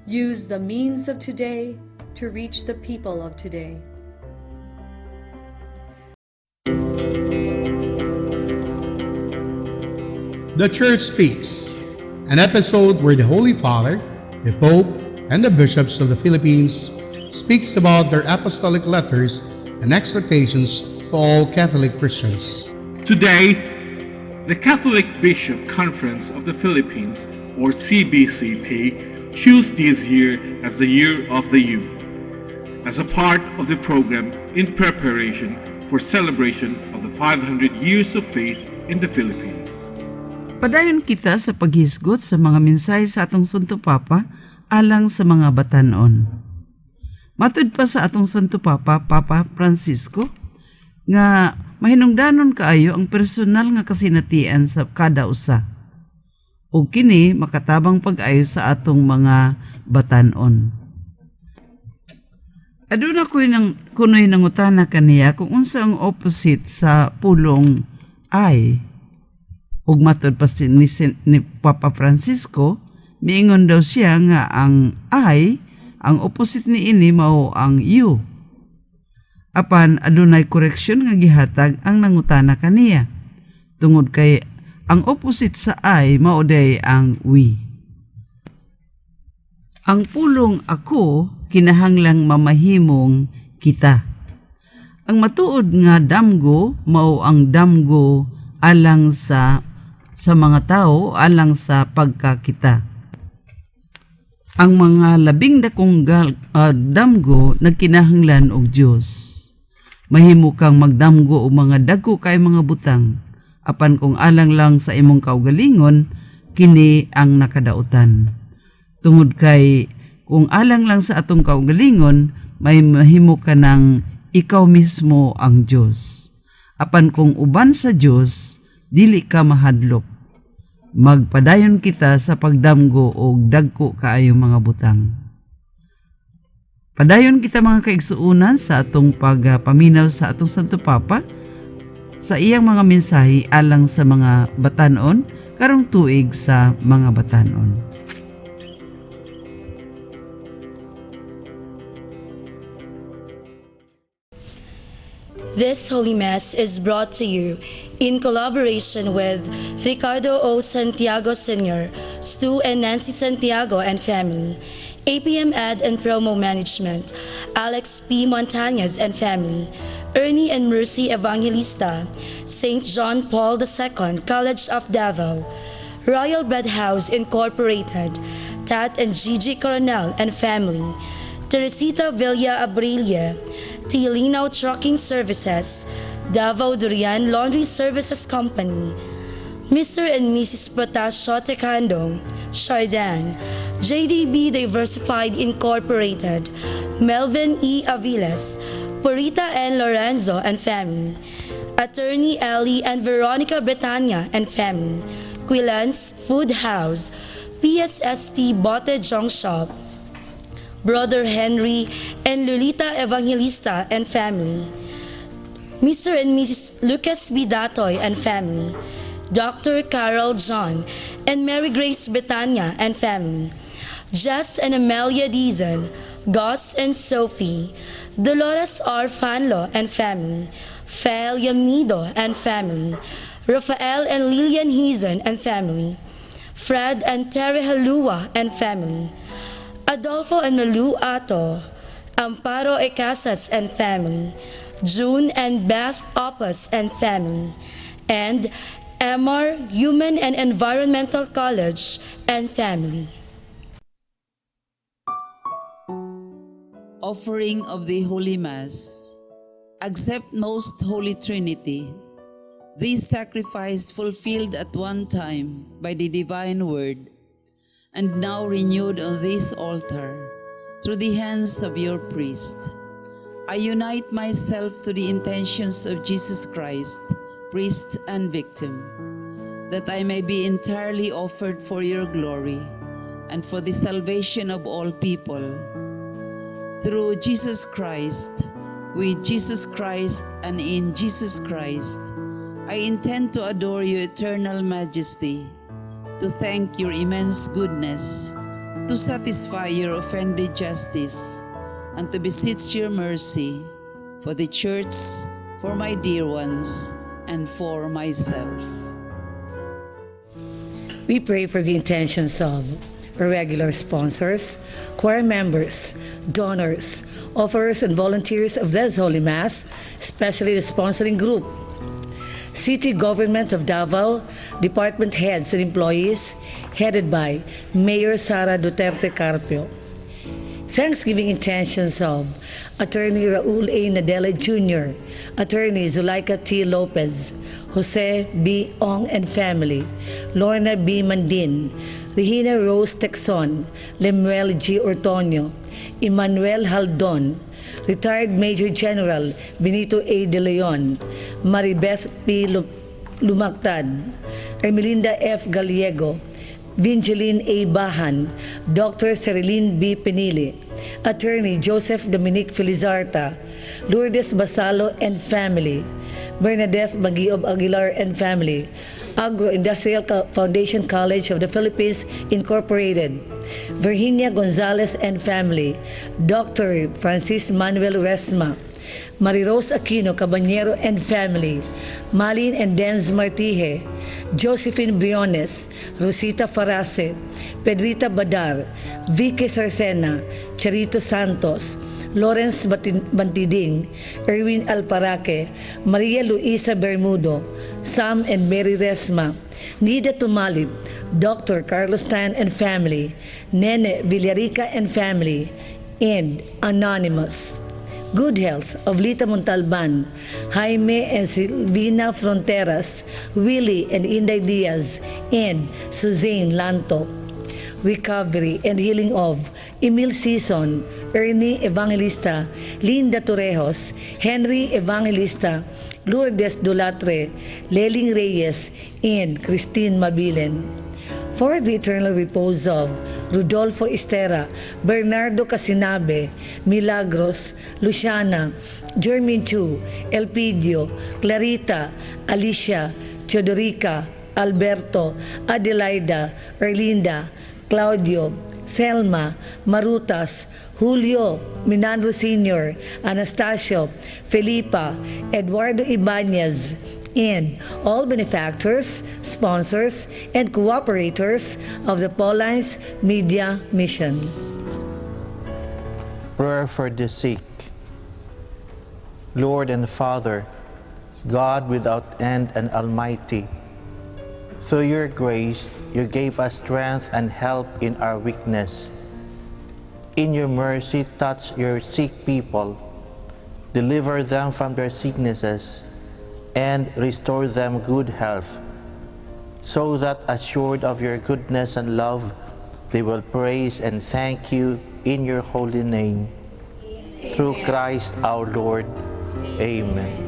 Use the means of today to reach the people of today. The Church Speaks, an episode where the Holy Father, the Pope, and the bishops of the Philippines speaks about their apostolic letters and exhortations to all Catholic Christians. Today, the Catholic Bishop Conference of the Philippines, or CBCP, chose this year as the Year of the Youth, as a part of the program in preparation for celebration of the 500 years of faith in the Philippines. Padayon kita sa paghisgot sa mga mensahe sa atong Santo Papa alang sa mga batanon. Matud pa sa atong Santo Papa, Papa Francisco, nga mahinungdanon kaayo ang personal nga kasinatian sa kada usa. O kini makatabang pag-ayo sa atong mga batanon. Aduna kunoy nangutana kaniya kung unsa ang opposite sa pulong I. Ug matod pa ni Papa Francisco, miingon daw siya nga ang I, ang opposite ni ini mao ang U. Apan adunay koreksyon nga gihatag ang nangutana kaniya. Tungod kay ang opposite sa I mao day ang we. Ang pulong ako kinahanglang mamahimong kita. Ang matuod nga damgo mao ang damgo alang sa mga tao, alang sa pagkakita. Ang mga labing dakong damgo nagkinahanglan og Dios. Mahimo kang magdamgo og mga dagko kay mga butang, apan kung alang lang sa imong kaugalingon, kini ang nakadautan. Tungod kay kung alang lang sa atong kaugalingon, may mahimo ka ng ikaw mismo ang Dios. Apan kung uban sa Dios, dili ka mahadlok. Magpadayon kita sa pagdamgo og dagko kaayo mga butang. Padayon kita mga kaigsuunan sa atong pagpaminaw sa atong Santo Papa sa iyang mga mensahe alang sa mga batanon karong tuig sa mga batanon. This Holy Mass is brought to you in collaboration with Ricardo O. Santiago Sr., Stu and Nancy Santiago and family, APM Ad and Promo Management, Alex P. Montañez and family, Ernie and Mercy Evangelista, St. John Paul II College of Davao, Royal Bread House Incorporated, Tat and Gigi Coronel and family, Teresita Villa Abrilia, T. Linaw Trucking Services, Davao Durian Laundry Services Company, Mr. and Mrs. Protasio Tecando, Chardin, JDB Diversified Incorporated, Melvin E. Aviles, Purita and Lorenzo and family, Attorney Ellie and Veronica Bretania and family, Quilans Food House, PSST Bote Junk Shop, Brother Henry and Lolita Evangelista and family, Mr. and Mrs. Lucas Bidatoy and family, Dr. Carol John and Mary Grace Bretania and family, Jess and Amelia Dizon, Gus and Sophie, Dolores R. Fanlo and family, Fel Yamido and family, Rafael and Lilian Hizon and family, Fred and Terry Halua and family, Adolfo and Malu Ato, Amparo Ecasas and family, June and Beth Opus and family, and MR Human and Environmental College and family. Offering of the Holy Mass. Accept Most Holy Trinity. This sacrifice fulfilled at one time by the divine word, and now renewed on this altar through the hands of your priest. I unite myself to the intentions of Jesus Christ, priest and victim, that I may be entirely offered for your glory and for the salvation of all people. Through Jesus Christ, with Jesus Christ and in Jesus Christ, I intend to adore your eternal majesty, to thank your immense goodness, to satisfy your offended justice, and to beseech your mercy for the church, for my dear ones, and for myself. We pray for the intentions of our regular sponsors, choir members, donors, offerers, and volunteers of this Holy Mass, especially the sponsoring group, City Government of Davao, department heads and employees, headed by Mayor Sara Duterte Carpio. Thanksgiving intentions of Attorney Raul A. Nadella Jr., Attorney Zuleika T. Lopez, Jose B. Ong and family, Lorna B. Mandin, Regina Rose Texon, Lemuel G. Ortonio, Emmanuel Haldon, Retired Major General Benito A. De Leon, Maribeth P. Lumactad, Ermelinda F. Gallego, Vingeline A. Bahan, Dr. Cereline B. Penili, Attorney Joseph Dominic Felizarta, Lourdes Basalo and family, Bernadette Magiob Aguilar and family, Agro-Industrial Foundation College of the Philippines Incorporated, Virginia Gonzalez and family, Dr. Francis Manuel Resma, Marirose Aquino Caballero and family, Malin and Denz Martije, Josephine Briones, Rosita Farase, Pedrita Badar, Vicky Sarcena, Charito Santos, Lawrence Bantiding, Erwin Alparaque, Maria Luisa Bermudo, Sam and Mary Resma, Nida Tumalib, Dr. Carlos Tan and family, Nene Villarica and family, and Anonymous. Good health of Lita Montalban, Jaime and Silvina Fronteras, Willie and Inday Diaz, and Suzanne Lanto. Recovery and healing of Emil Sison, Ernie Evangelista, Linda Torrejos, Henry Evangelista, Lourdes Dolatre, Leling Reyes, and Christine Mabilen. For the eternal repose of Rodolfo Estera, Bernardo Casinabe, Milagros, Luciana, Jermin Chu, Elpidio, Clarita, Alicia, Teodorica, Alberto, Adelaida, Erlinda, Claudio, Thelma, Marutas, Julio, Minandro Sr., Anastasio, Felipa, Eduardo Ibanez, and all benefactors, sponsors, and cooperators of the Paulines Media Mission. Prayer for the sick. Lord and Father, God without end and almighty, through your grace, you gave us strength and help in our weakness. In your mercy, touch your sick people, deliver them from their sicknesses, and restore them good health, so that assured of your goodness and love, they will praise and thank you in your holy name. Amen. Through Christ our Lord. Amen.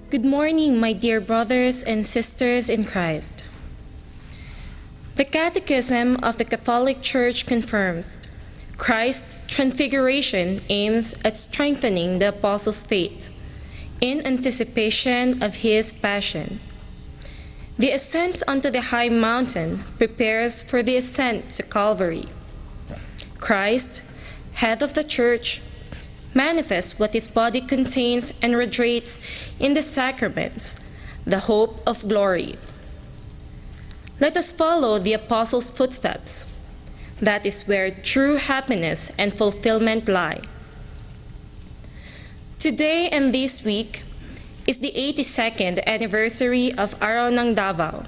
Good morning, my dear brothers and sisters in Christ. The Catechism of the Catholic Church confirms Christ's transfiguration aims at strengthening the apostles' faith in anticipation of his passion. The ascent onto the high mountain prepares for the ascent to Calvary. Christ, head of the Church, manifests what his body contains and radiates in the sacraments, the hope of glory. Let us follow the apostles' footsteps. That is where true happiness and fulfillment lie. Today and this week is the 82nd anniversary of Araw ng Davao.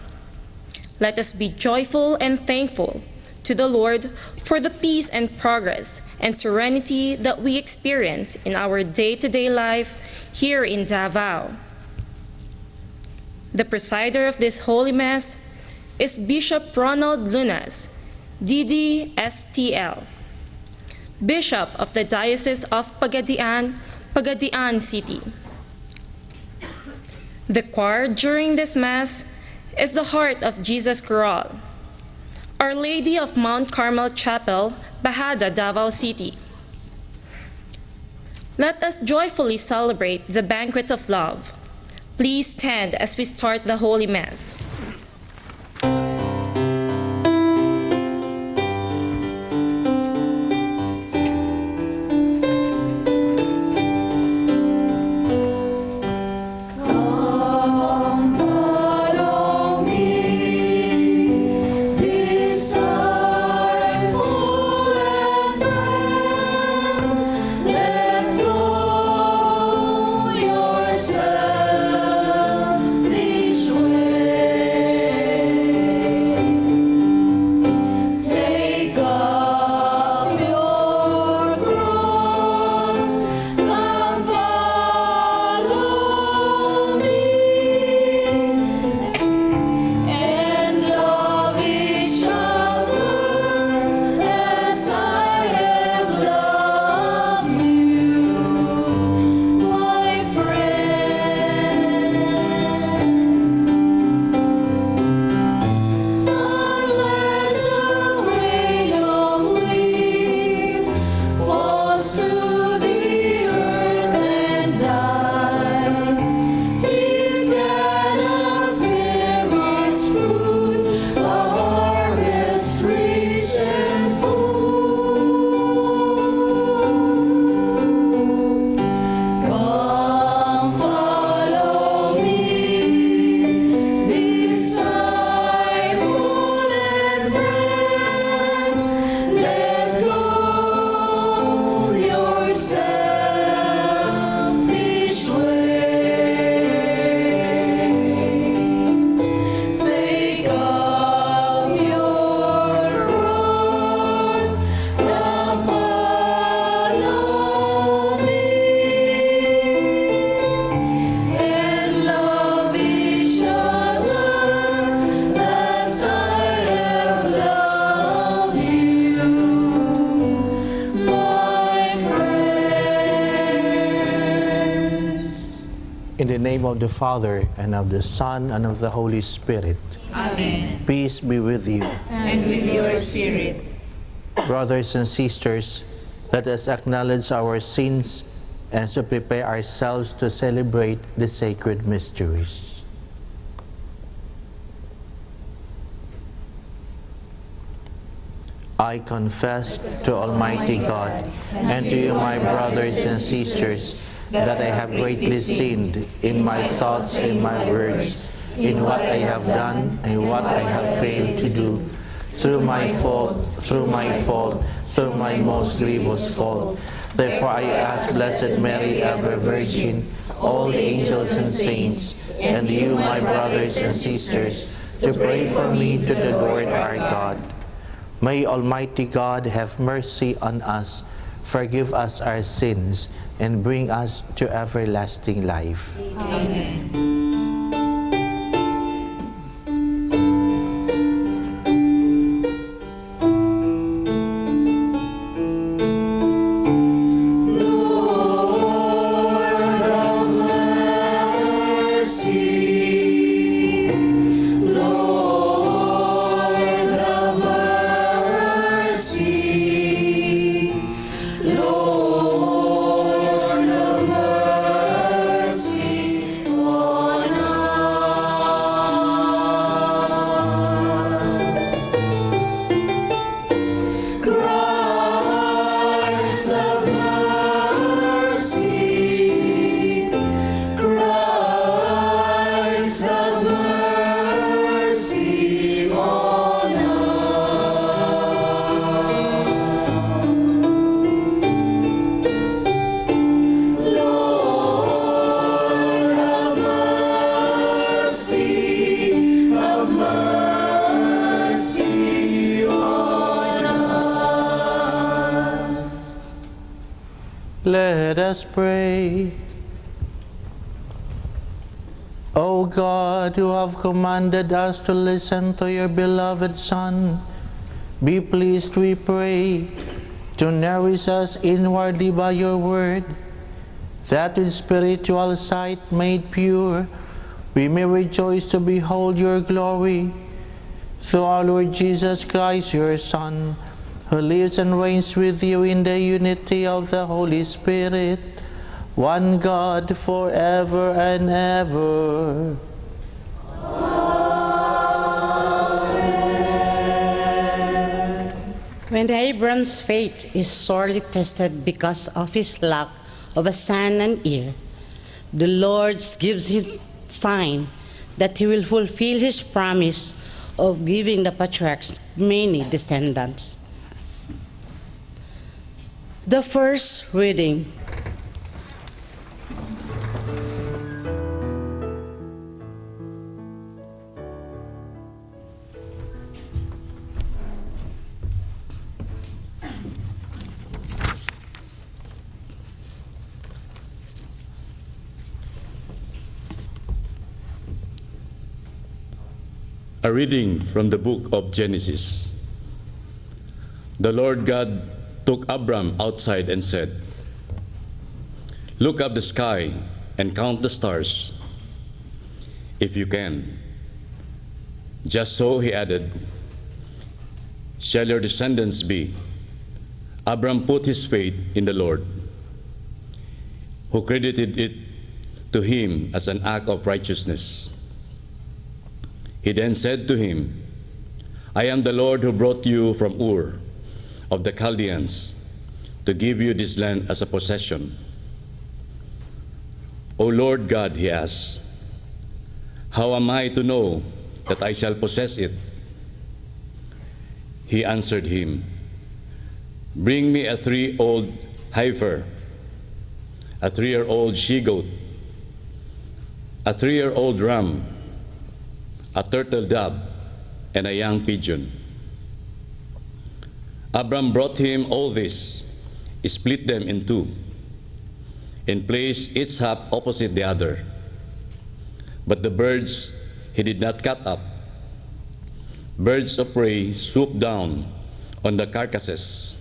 Let us be joyful and thankful to the Lord for the peace and progress and serenity that we experience in our day-to-day life here in Davao. The presider of this Holy Mass is Bishop Ronald Lunas, DDSTL, Bishop of the Diocese of Pagadian, Pagadian City. The choir during this Mass is the Heart of Jesus Chorale, Our Lady of Mount Carmel Chapel, Bahada, Davao City. Let us joyfully celebrate the banquet of love. Please stand as we start the Holy Mass. In the name of the Father, and of the Son, and of the Holy Spirit. Amen. Peace be with you. And with your spirit. Brothers and sisters, let us acknowledge our sins and so prepare ourselves to celebrate the sacred mysteries. I confess to Almighty God and to you, my brothers and sisters, that I have greatly sinned in my thoughts and my words, in what I have done and what I have failed to do, through my fault, through my most grievous fault. Therefore I ask Blessed Mary, ever Virgin, all the angels and saints, and you, my brothers and sisters, to pray for me to the Lord our God. May Almighty God have mercy on us, forgive us our sins, and bring us to everlasting life. Amen. Let us pray. O God, who have commanded us to listen to your beloved Son, be pleased, we pray, to nourish us inwardly by your word, that with spiritual sight made pure, we may rejoice to behold your glory. Through our Lord Jesus Christ, your Son, who lives and reigns with you in the unity of the Holy Spirit, one God, forever and ever. Amen. When Abram's faith is sorely tested because of his lack of a son and heir, the Lord gives him sign that he will fulfill his promise of giving the patriarchs many descendants. The first reading. A reading from the book of Genesis. The Lord God took Abram outside and said, "Look up the sky and count the stars, if you can." Just so, he added, "Shall your descendants be?" Abram put his faith in the Lord, who credited it to him as an act of righteousness. He then said to him, "I am the Lord who brought you from Ur of the Chaldeans to give you this land as a possession." "O Lord God," he asked, "how am I to know that I shall possess it?" He answered him, "Bring me a 3-year-old heifer, a 3-year-old she-goat, a 3-year-old ram, a turtle dove, and a young pigeon." Abram brought him all this, split them in two, and placed each half opposite the other. But the birds he did not cut up. Birds of prey swooped down on the carcasses,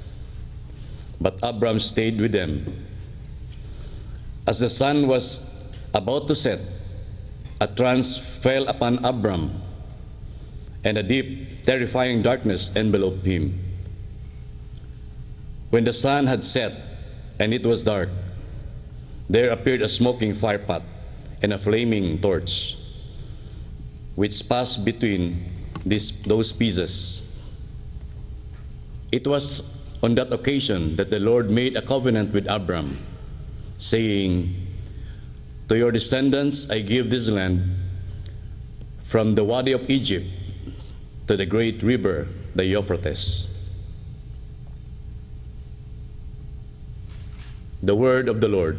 but Abram stayed with them. As the sun was About to set, a trance fell upon Abram, and a deep, terrifying darkness enveloped him. When the sun had set and it was dark, there appeared a smoking firepot and a flaming torch, which passed between those pieces. It was on that occasion that the Lord made a covenant with Abram, saying, "To your descendants I give this land, from the Wadi of Egypt to the great river, the Euphrates." The word of the Lord.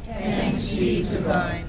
Thanks be to God.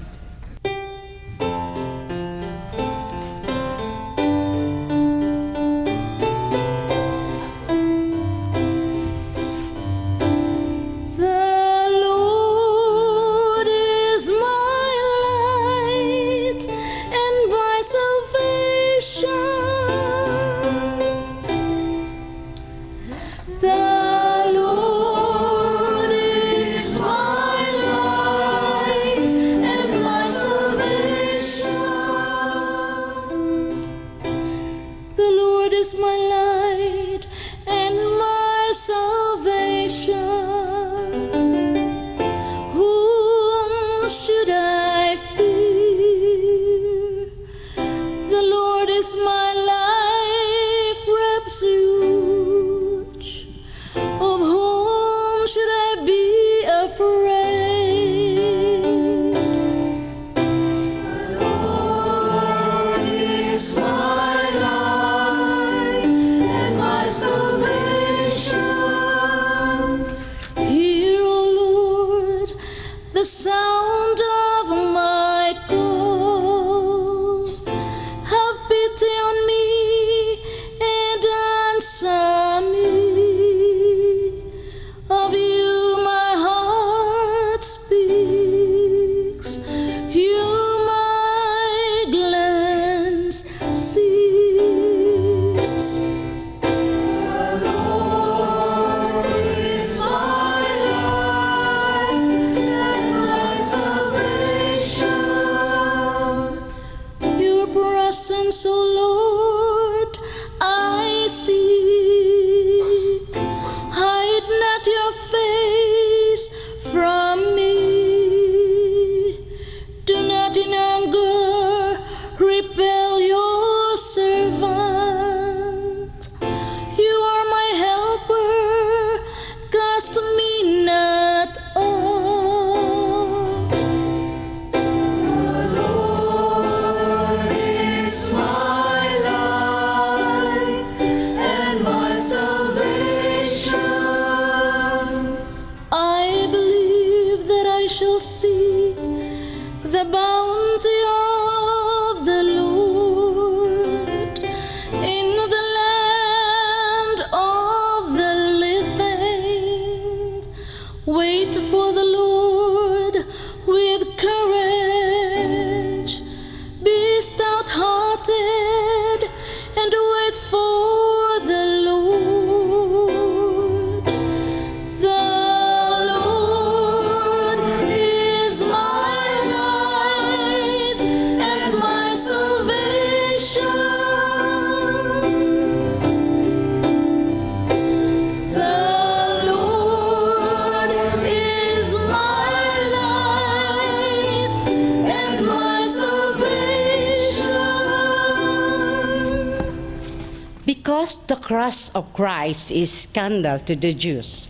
Because the cross of Christ is scandal to the Jews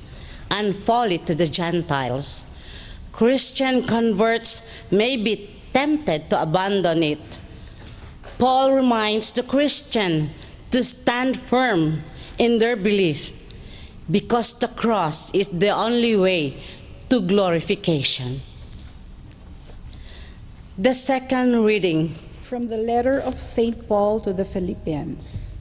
and folly to the Gentiles, Christian converts may be tempted to abandon it. Paul reminds the Christian to stand firm in their belief because the cross is the only way to glorification. The second reading from the letter of St. Paul to the Philippians.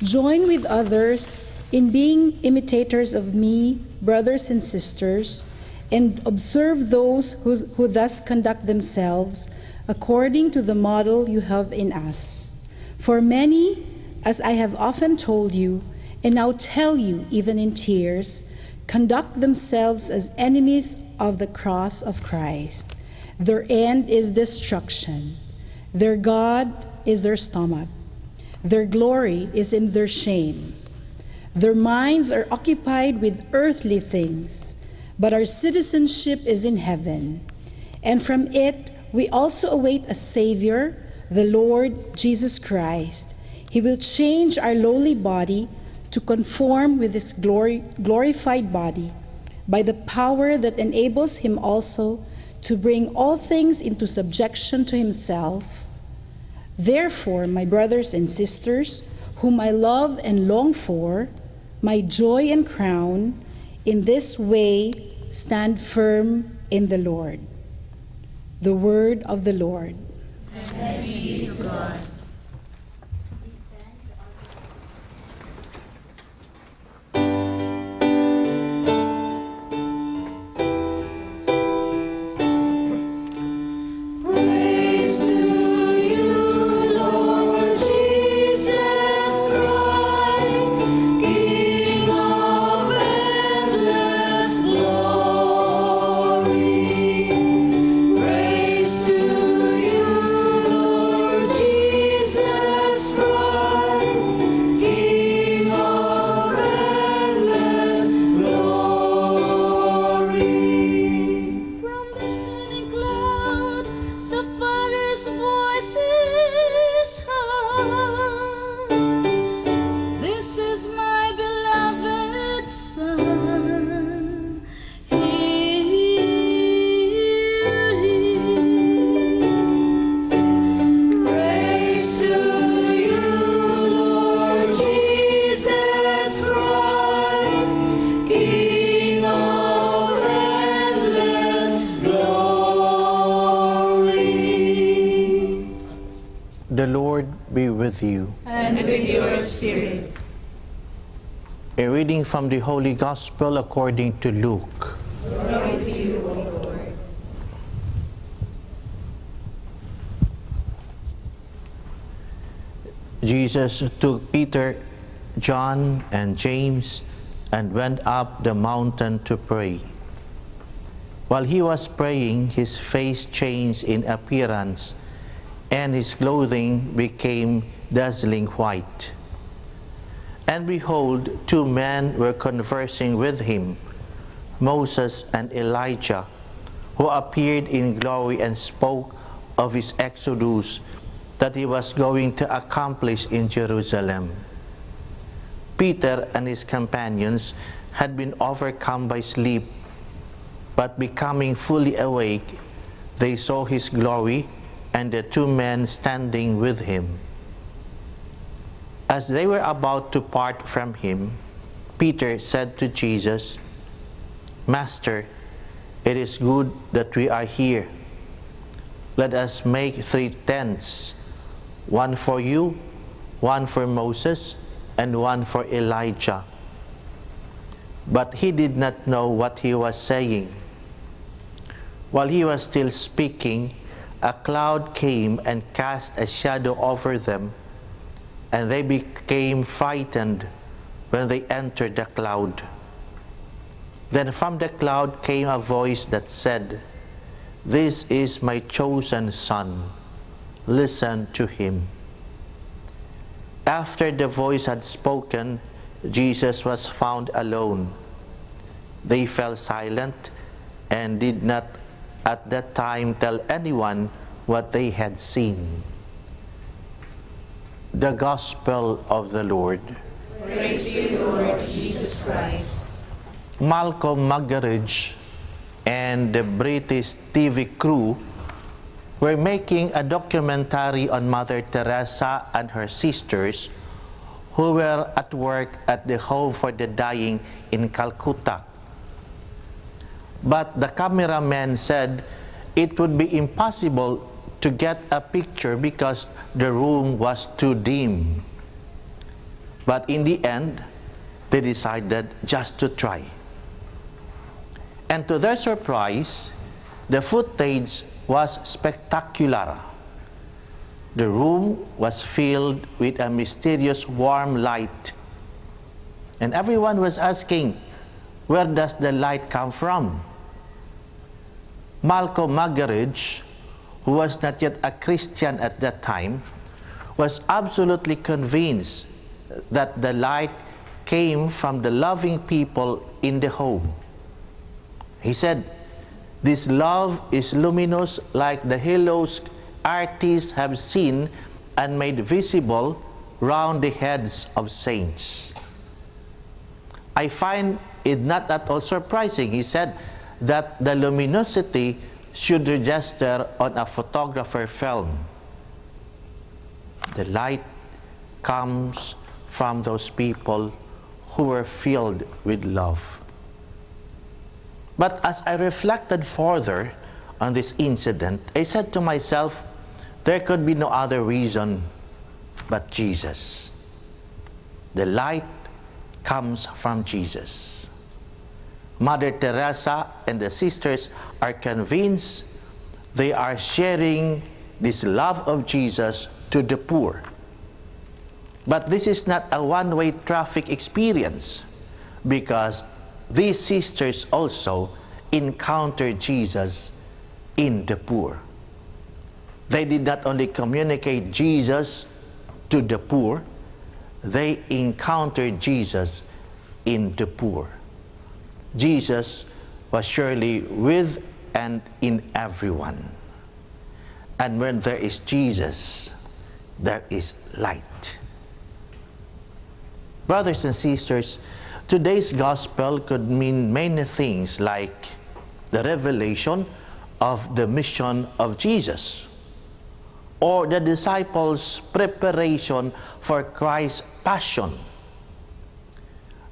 Join with others in being imitators of me, brothers and sisters, and observe those who thus conduct themselves according to the model you have in us. For many, as I have often told you, and now tell you even in tears, conduct themselves as enemies of the cross of Christ. Their end is destruction. Their God is their stomach. Their glory is in their shame. Their minds are occupied with earthly things, but our citizenship is in heaven. And from it we also await a Savior, the Lord Jesus Christ. He will change our lowly body to conform with his glorified body by the power that enables him also to bring all things into subjection to himself. Therefore, my brothers and sisters, whom I love and long for, my joy and crown, in this way stand firm in the Lord. The word of the Lord. Thanks be to God. The Lord be with you. And with your spirit. A reading from the Holy Gospel according to Luke. Glory to you, O Lord. Jesus took Peter, John, and James and went up the mountain to pray. While he was praying, his face changed in appearance, and his clothing became dazzling white. And behold, two men were conversing with him, Moses and Elijah, who appeared in glory and spoke of his exodus that he was going to accomplish in Jerusalem. Peter and his companions had been overcome by sleep, but becoming fully awake, they saw his glory and the two men standing with him. As they were about to part from him, Peter said to Jesus, "Master, it is good that we are here. Let us make 3 tents, one for you, one for Moses, and one for Elijah." But he did not know what he was saying. While he was still speaking, a cloud came and cast a shadow over them, and they became frightened when they entered the cloud. Then from the cloud came a voice that said, "This is my chosen Son. Listen to him." After the voice had spoken, Jesus was found alone. They fell silent and did not at that time tell anyone what they had seen. The Gospel of the Lord. Praise you, Lord Jesus Christ. Malcolm Muggeridge and the British TV crew were making a documentary on Mother Teresa and her sisters who were at work at the Home for the Dying in Calcutta. But the cameraman said it would be impossible to get a picture because the room was too dim. But in the end, they decided just to try. And to their surprise, the footage was spectacular. The room was filled with a mysterious warm light. And everyone was asking, where does the light come from? Malcolm Muggeridge, who was not yet a Christian at that time, was absolutely convinced that the light came from the loving people in the home. He said, "This love is luminous like the halos artists have seen and made visible round the heads of saints." I find it not at all surprising, he said, that the luminosity should register on a photographer film. The light comes from those people who were filled with love. But as I reflected further on this incident, I said to myself, there could be no other reason but Jesus. The light comes from Jesus. Mother Teresa and the sisters are convinced they are sharing this love of Jesus to the poor. But this is not a one-way traffic experience, because these sisters also encountered Jesus in the poor. They did not only communicate Jesus to the poor, they encountered Jesus in the poor. Jesus was surely with and in everyone. And when there is Jesus, there is light. Brothers and sisters, today's gospel could mean many things, like the revelation of the mission of Jesus, or the disciples' preparation for Christ's passion.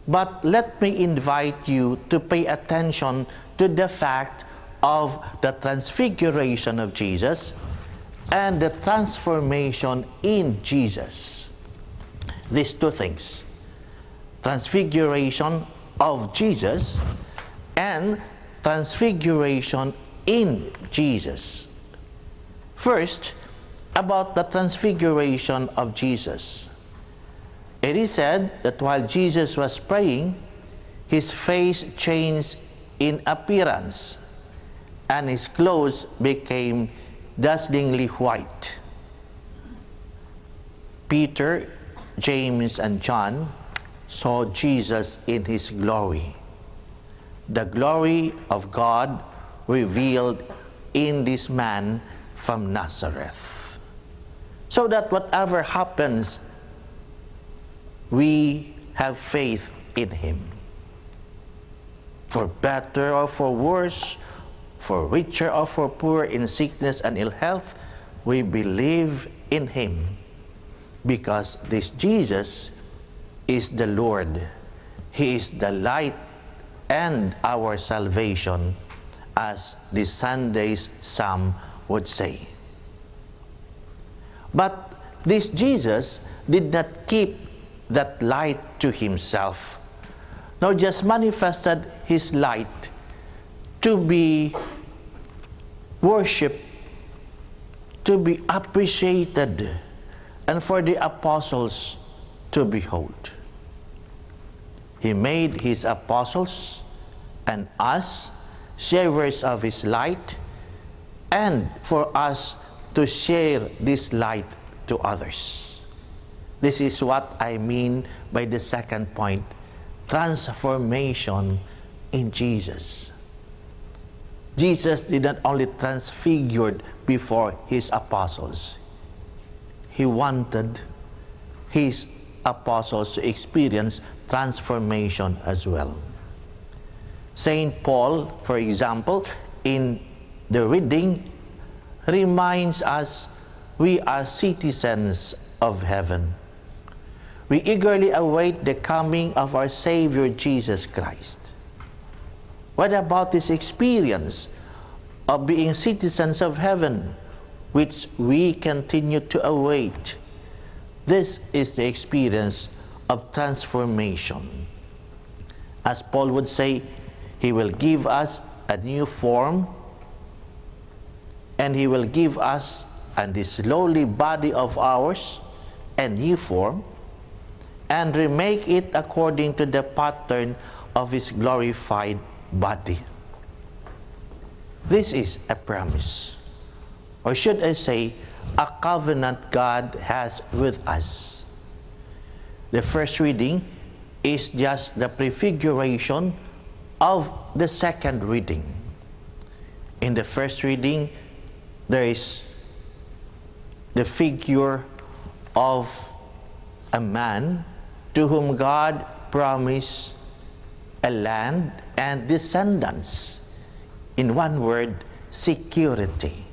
But let me invite you to pay attention to the fact of the transfiguration of Jesus and the transformation in Jesus. These two things, transfiguration of Jesus and transfiguration in Jesus. First, about the transfiguration of Jesus. It is said that while Jesus was praying, his face changed in appearance, and his clothes became dazzlingly white. Peter, James, and John saw Jesus in his glory, the glory of God revealed in this man from Nazareth. So that whatever happens, we have faith in him. For better or for worse, for richer or for poorer, in sickness and ill health, we believe in him, because this Jesus is the Lord. He is the light and our salvation, as this Sunday's psalm would say. But this Jesus did not keep that light to himself, nor just manifested his light to be worshipped, to be appreciated, and for the apostles to behold. He made his apostles and us sharers of his light, and for us to share this light to others. This is what I mean by the second point, transformation in Jesus. Jesus did not only transfigured before his apostles. He wanted his apostles to experience transformation as well. Saint Paul, for example, in the reading, reminds us we are citizens of heaven. We eagerly await the coming of our Savior Jesus Christ. What about this experience of being citizens of heaven, which we continue to await? This is the experience of transformation. As Paul would say, he will give us a new form, and he will give us, and this lowly body of ours, a new form, and remake it according to the pattern of his glorified body. This is a promise. Or should I say, a covenant God has with us. The first reading is just the prefiguration of the second reading. In the first reading, there is the figure of a man to whom God promised a land and descendants. In one word, security.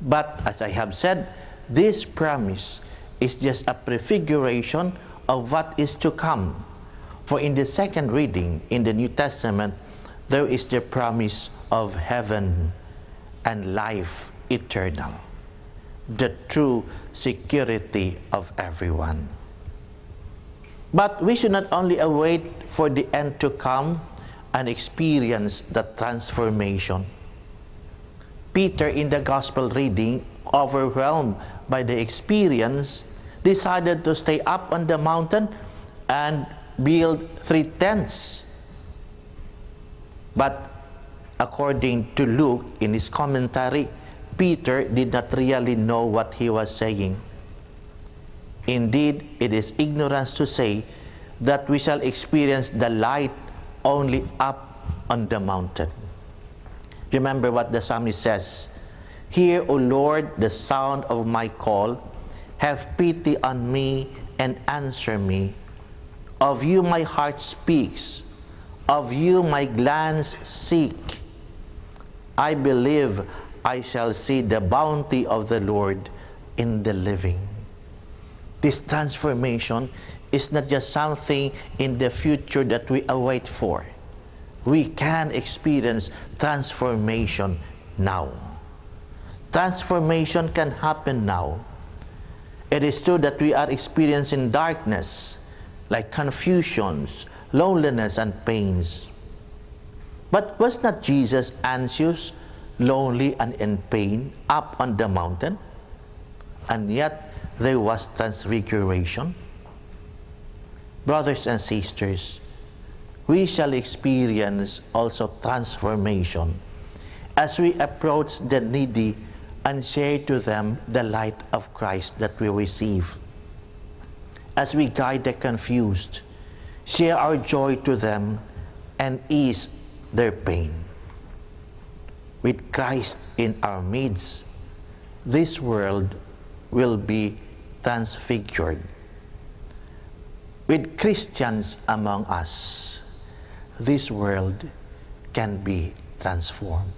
But as I have said, this promise is just a prefiguration of what is to come. For in the second reading in the New Testament, there is the promise of heaven and life eternal, the true security of everyone. But we should not only await for the end to come and experience the transformation. Peter, in the gospel reading, overwhelmed by the experience, decided to stay up on the mountain and build 3 tents. But according to Luke, in his commentary, Peter did not really know what he was saying. Indeed, it is ignorance to say that we shall experience the light only up on the mountain. Remember what the psalmist says, "Hear, O Lord, the sound of my call. Have pity on me and answer me. Of you my heart speaks. Of you my glance seek. I believe I shall see the bounty of the Lord in the living." This transformation is not just something in the future that we await for. We can experience transformation now. Transformation can happen now. It is true that we are experiencing darkness, like confusions, loneliness, and pains. But was not Jesus anxious, lonely, and in pain up on the mountain? And yet there was transfiguration. Brothers and sisters, we shall experience also transformation as we approach the needy and share to them the light of Christ that we receive. As we guide the confused, share our joy to them, and ease their pain. With Christ in our midst, this world will be transfigured. With Christians among us, this world can be transformed.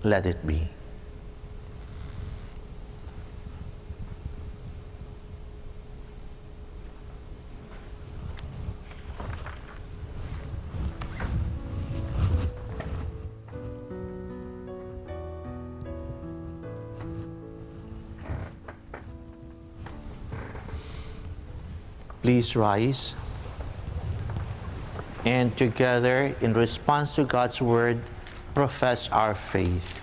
Let it be. Please rise, and together, in response to God's word, profess our faith.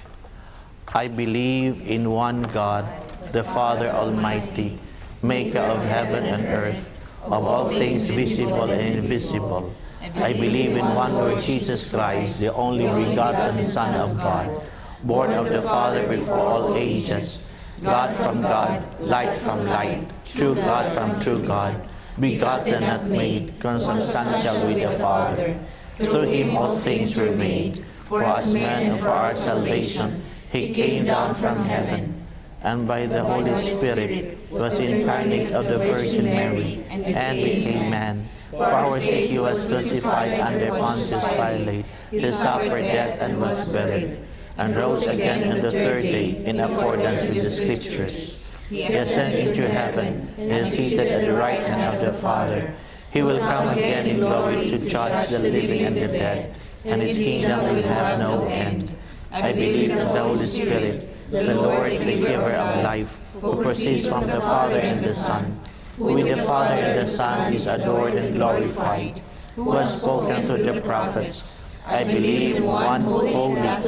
I believe in one God, the Father Almighty, maker of heaven and earth, of all things visible and invisible. I believe in one Lord Jesus Christ, the only begotten Son of God, born of the Father before all ages, God from God, light from light, true God from true God, begotten, not made, consubstantial with the Father. Through him all things were made. For us men and for our salvation, he came down from heaven, and by the Holy Spirit was incarnate of the Virgin Mary, and became man. For our sake he was crucified under Pontius Pilate, he suffered death and was buried, and rose again on the third day in accordance with the Scriptures. He ascended into heaven and is seated at the right hand of the Father. He will come again in glory to judge the living and the dead, and his kingdom will have no end. I believe in the Holy Spirit, the Lord, the giver of life, who proceeds from the Father and the Son, who with the Father and the Son is adored and glorified, who has spoken through the prophets. I believe in one holy,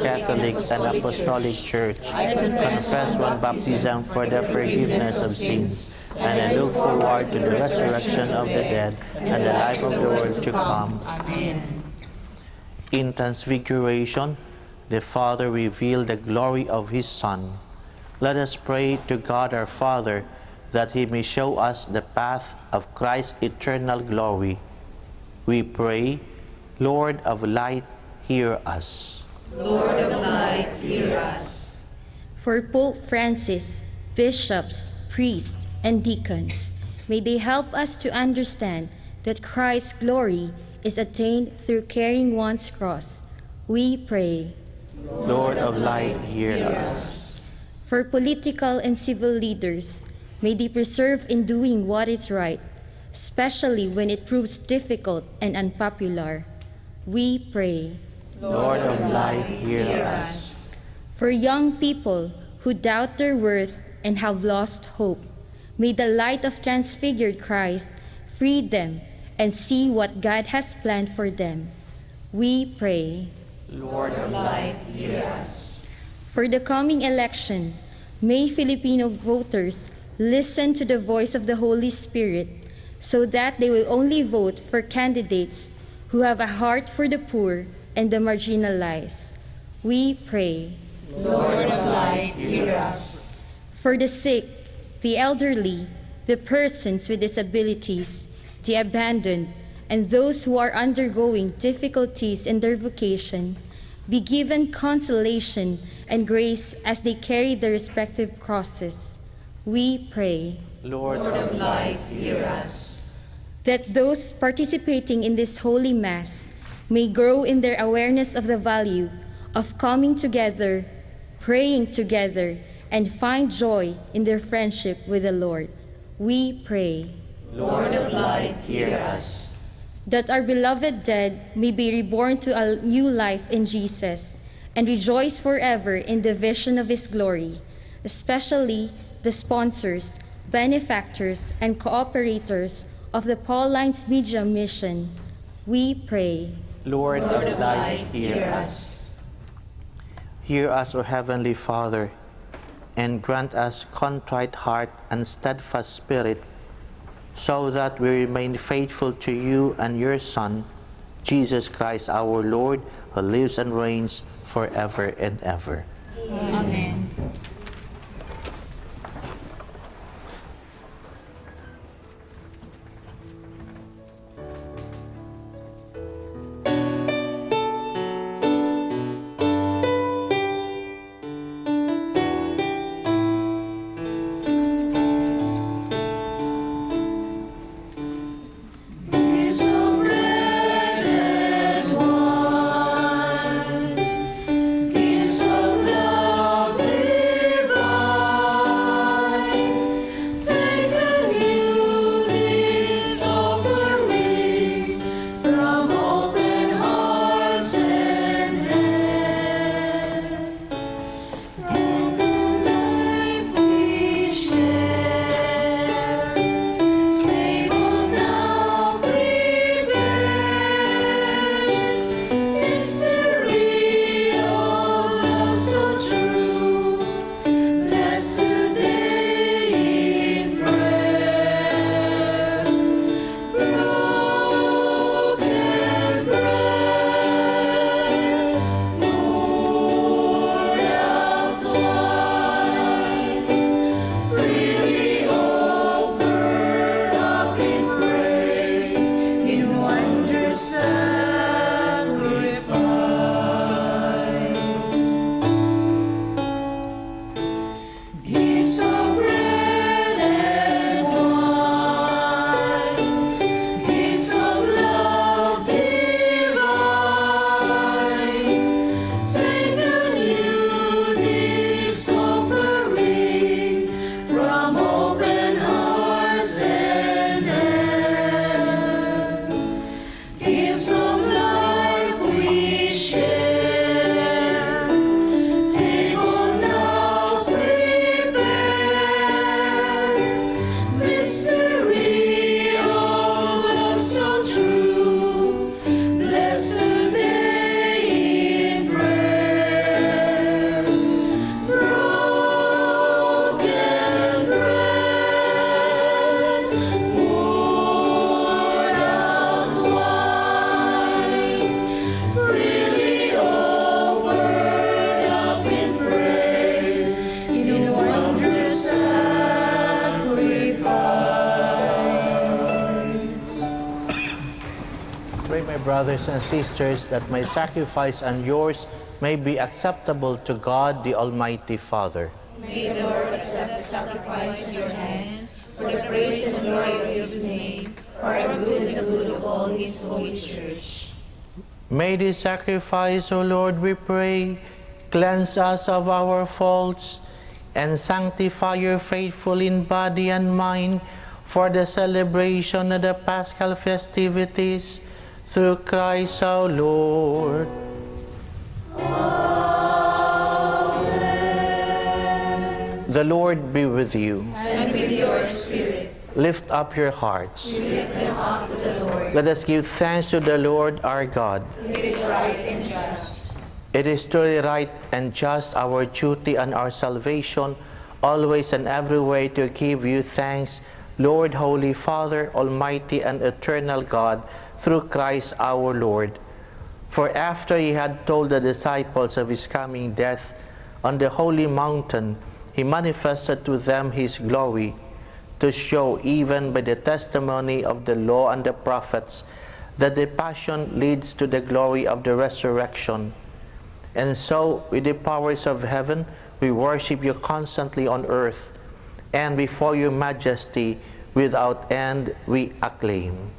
Catholic, and Apostolic Church. I confess one baptism for the forgiveness of sins, and I look forward to the resurrection of the dead and the life of the world to come. Amen. In transfiguration, the Father revealed the glory of his Son. Let us pray to God our Father that he may show us the path of Christ's eternal glory. We pray, Lord of light, hear us. Lord of light, hear us. For Pope Francis, bishops, priests, and deacons, may they help us to understand that Christ's glory is attained through carrying one's cross. We pray. Lord of light, hear us. For political and civil leaders, may they persevere in doing what is right, especially when it proves difficult and unpopular. We pray. Lord of light, hear us. For young people who doubt their worth and have lost hope, may the light of transfigured Christ free them and see what God has planned for them. We pray. Lord of light, hear us. For the coming election, may Filipino voters listen to the voice of the Holy Spirit so that they will only vote for candidates who have a heart for the poor and the marginalized. We pray. Lord of light, hear us. For the sick, the elderly, the persons with disabilities, the abandoned, and those who are undergoing difficulties in their vocation, be given consolation and grace as they carry their respective crosses. We pray. Lord of light, hear us. That those participating in this holy Mass may grow in their awareness of the value of coming together, praying together, and find joy in their friendship with the Lord. We pray. Lord of light, hear us. That our beloved dead may be reborn to a new life in Jesus and rejoice forever in the vision of his glory, especially the sponsors, benefactors, and cooperators of the Pauline's Media Mission. We pray. Lord of light, hear us. Hear us, O Heavenly Father, and grant us contrite heart and steadfast spirit, so that we remain faithful to you and your Son, Jesus Christ our Lord, who lives and reigns forever and ever. Amen. Gives of love. brothers and sisters, that my sacrifice and yours may be acceptable to God, the Almighty Father. May the Lord accept the sacrifice in your hands, for the praise and glory of his name, for our good and the good of all his holy church. May this sacrifice, O Lord, we pray, cleanse us of our faults, and sanctify your faithful in body and mind for the celebration of the Paschal festivities, through Christ our Lord. Amen. The Lord be with you. And with your spirit. Lift up your hearts. We lift them up to the Lord. Let us give thanks to the Lord our God. It is right and just. It is truly right and just, our duty and our salvation, always and every way to give you thanks, Lord, Holy Father, Almighty and eternal God, through Christ our Lord. For after he had told the disciples of his coming death on the holy mountain, he manifested to them his glory, to show, even by the testimony of the law and the prophets, that the passion leads to the glory of the resurrection. And so, with the powers of heaven, we worship you constantly on earth, and before your majesty, without end, we acclaim.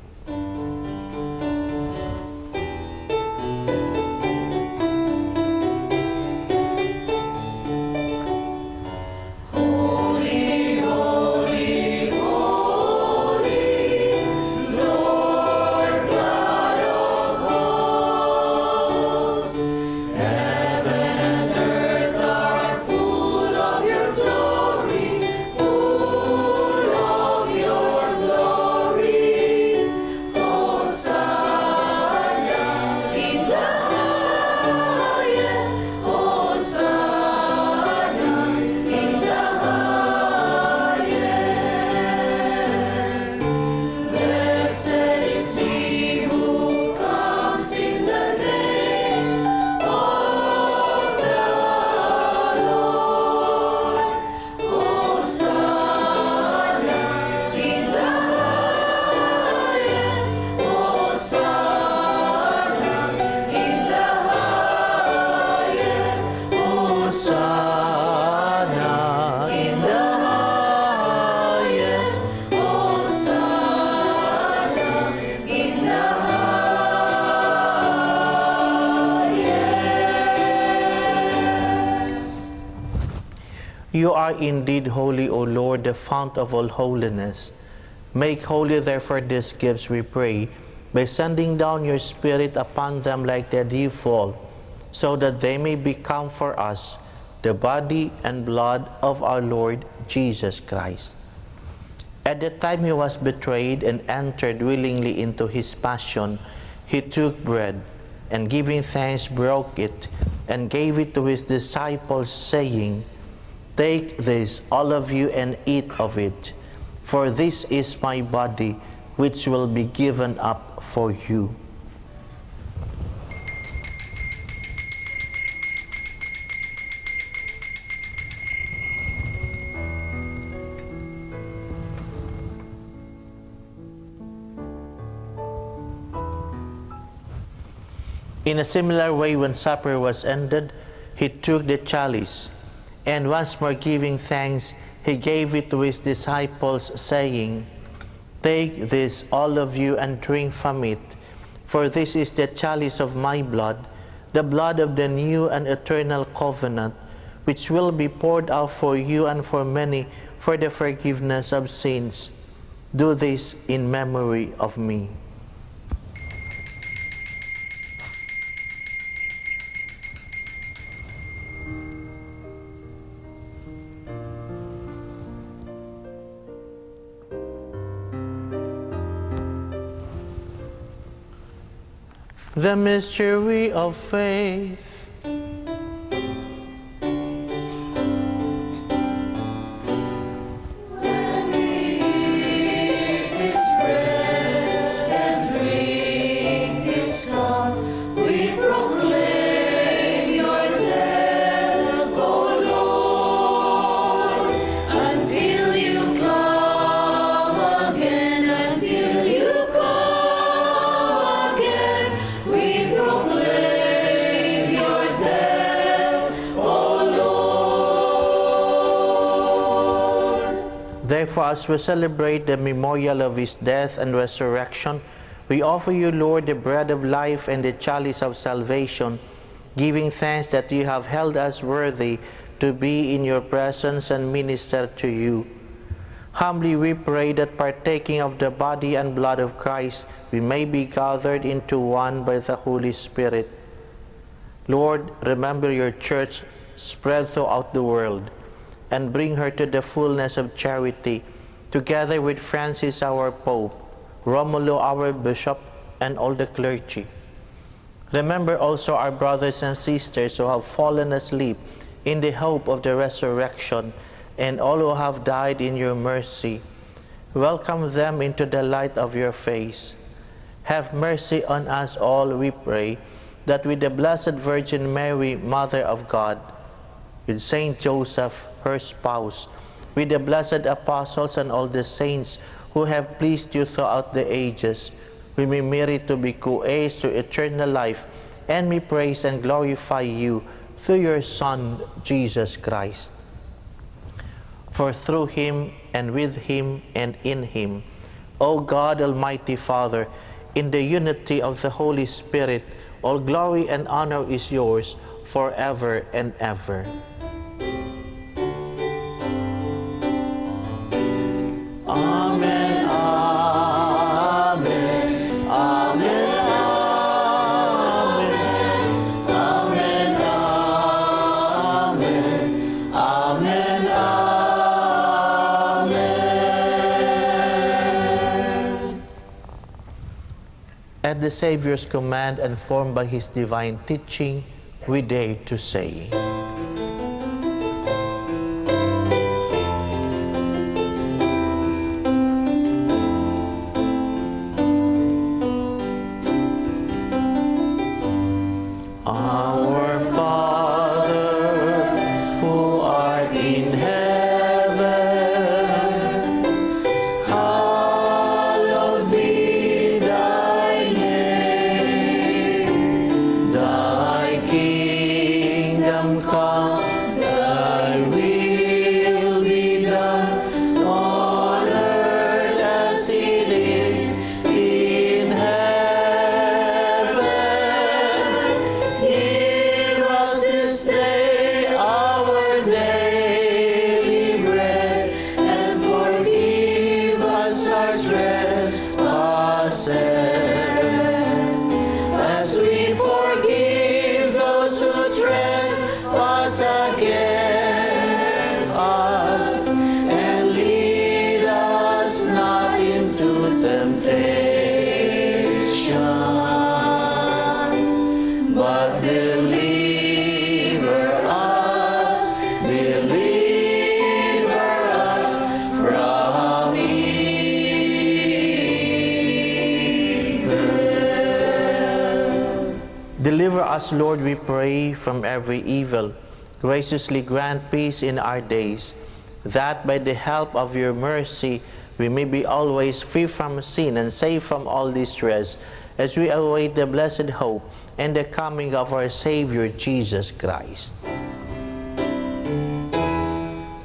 You are indeed holy, O Lord, the fount of all holiness. Make holy, therefore, these gifts, we pray, by sending down your Spirit upon them like the dewfall, so that they may become for us the body and blood of our Lord Jesus Christ. At the time he was betrayed and entered willingly into his passion, he took bread, and giving thanks, broke it, and gave it to his disciples, saying, "Take this, all of you, and eat of it, for this is my body, which will be given up for you." In a similar way, when supper was ended, he took the chalice, and once more giving thanks, he gave it to his disciples, saying, "Take this, all of you, and drink from it, for this is the chalice of my blood, the blood of the new and eternal covenant, which will be poured out for you and for many for the forgiveness of sins. Do this in memory of me." The mystery of faith. When we eat this bread and drink this cup, we proclaim your death, O Lord, until you come again, until you come again. Therefore, as we celebrate the memorial of his death and resurrection, we offer you, Lord, the bread of life and the chalice of salvation, giving thanks that you have held us worthy to be in your presence and minister to you. Humbly we pray that partaking of the body and blood of Christ, we may be gathered into one by the Holy Spirit. Lord, remember your church spread throughout the world, and bring her to the fullness of charity, together with Francis our Pope, Romulo our Bishop, and all the clergy. Remember also our brothers and sisters who have fallen asleep in the hope of the resurrection, and all who have died in your mercy. Welcome them into the light of your face. Have mercy on us all, we pray, that with the Blessed Virgin Mary, Mother of God, with Saint Joseph, her spouse, with the blessed apostles and all the saints who have pleased you throughout the ages, we may merit to be co-heirs to eternal life, and may praise and glorify you through your Son, Jesus Christ. For through him, and with him, and in him, O God, Almighty Father, in the unity of the Holy Spirit, all glory and honor is yours forever and ever. Amen, amen, amen, amen, amen, amen, amen. At the Savior's command and formed by his divine teaching, we dare to say, Our Father, who art in heaven, hallowed be thy name. Thy kingdom come, thy will be done, on earth as it is in heaven. Give us this day our daily bread, and forgive us our trespasses, as we forgive those who trespass against us. And lead us not into temptation, but deliver us from evil. Deliver us, Lord, we pray, from every evil. Graciously grant peace in our days, that by the help of your mercy we may be always free from sin and safe from all distress, as we await the blessed hope and the coming of our Savior Jesus Christ.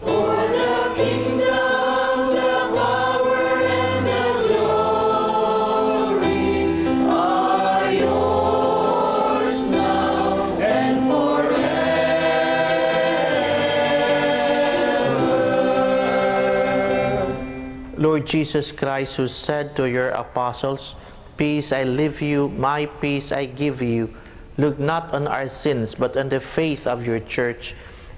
For the kingdom, the power, and the glory are yours now and forever. Lord Jesus Christ, who said to your apostles, "Peace I leave you, my peace I give you," look not on our sins, but on the faith of your church,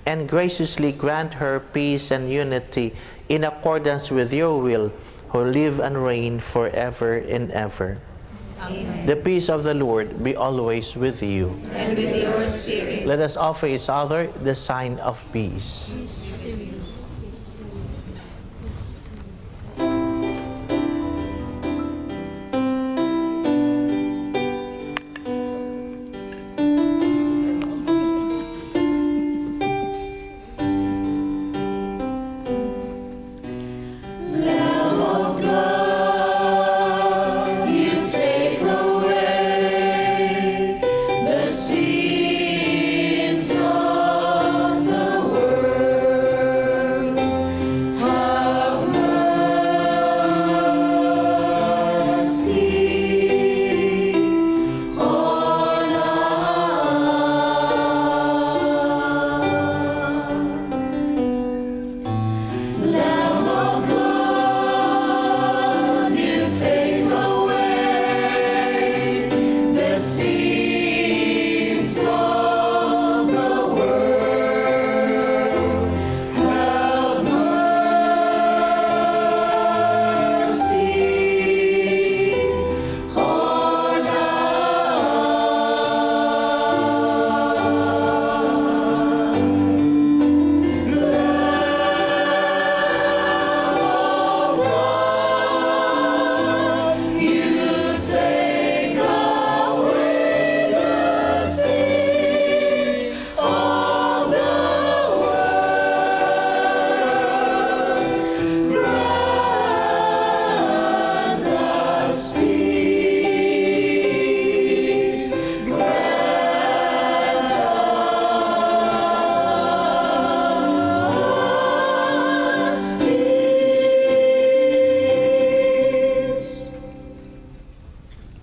and graciously grant her peace and unity in accordance with your will, who live and reign forever and ever. Amen. The peace of the Lord be always with you. And with your spirit. Let us offer each other the sign of peace. Sins of the world.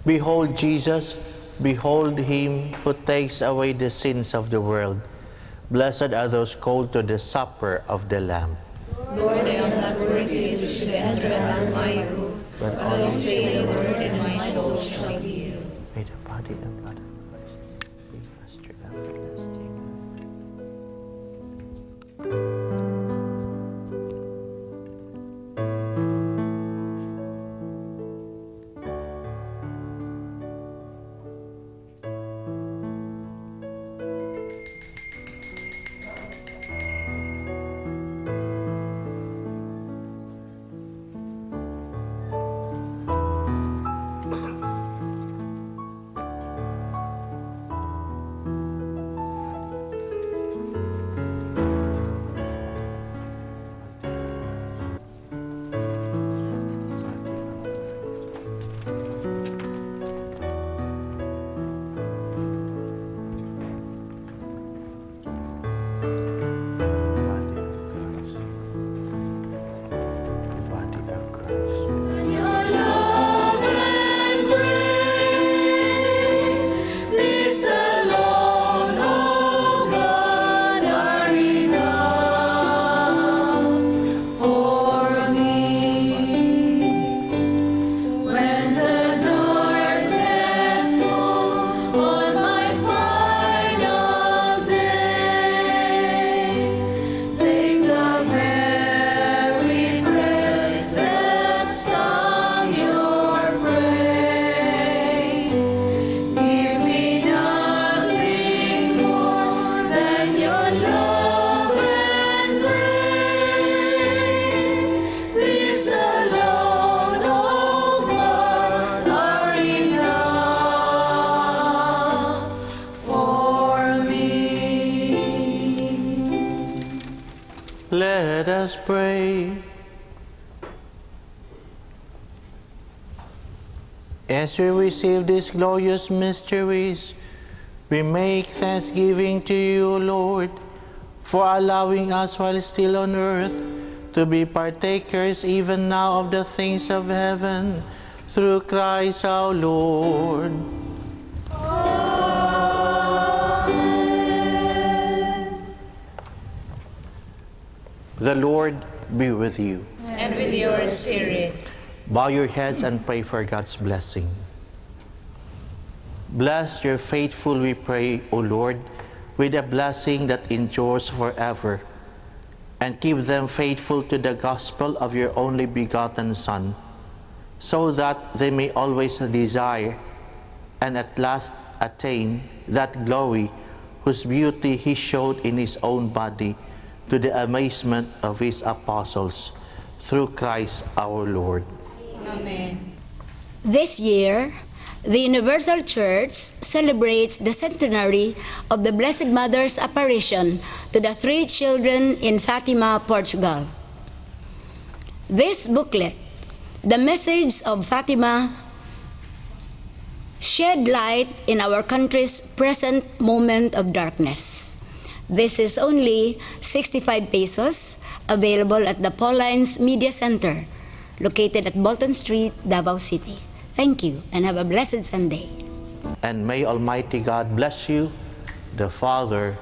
Behold Jesus, behold him who takes away the sins of the world. Blessed are those called to the supper of the Lamb. Lord, I am not worthy that you should enter under my roof, but only say the word and my soul shall be healed. May the body and blood of Christ be us to everlasting. Let us pray. As we receive these glorious mysteries, we make thanksgiving to you, Lord, for allowing us while still on earth to be partakers even now of the things of heaven, through Christ our Lord. The Lord be with you. And with your spirit. Bow your heads and pray for God's blessing. Bless your faithful, we pray, O Lord, with a blessing that endures forever, and keep them faithful to the gospel of your only begotten Son, so that they may always desire and at last attain that glory whose beauty he showed in his own body, to the amazement of his apostles, through Christ our Lord. Amen. This year, the Universal Church celebrates the centenary of the Blessed Mother's apparition to the 3 children in Fatima, Portugal. This booklet, The Message of Fatima, shed light in our country's present moment of darkness. This is only 65 pesos, available at the Paulines Media Center, located at Bolton Street, Davao City. Thank you, and have a blessed Sunday. And may Almighty God bless you, the Father,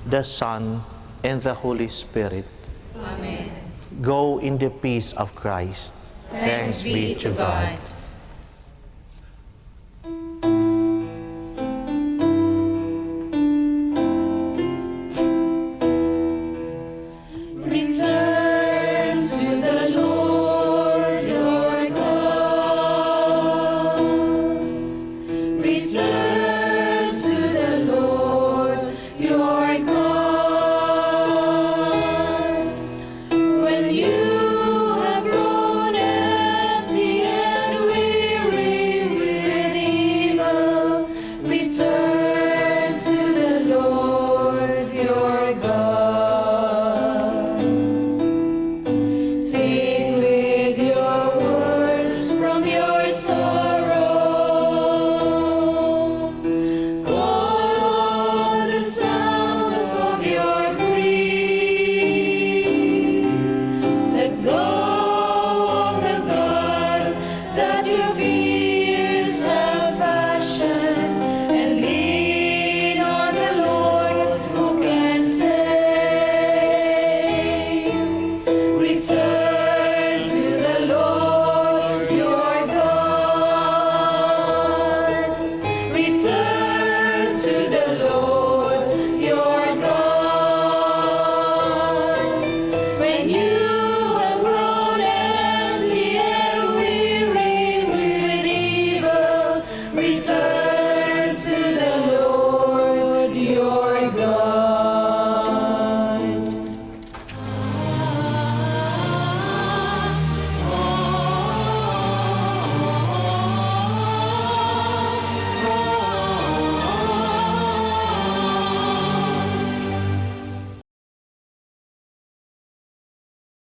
the Son, and the Holy Spirit. Amen. Go in the peace of Christ. Thanks be to God.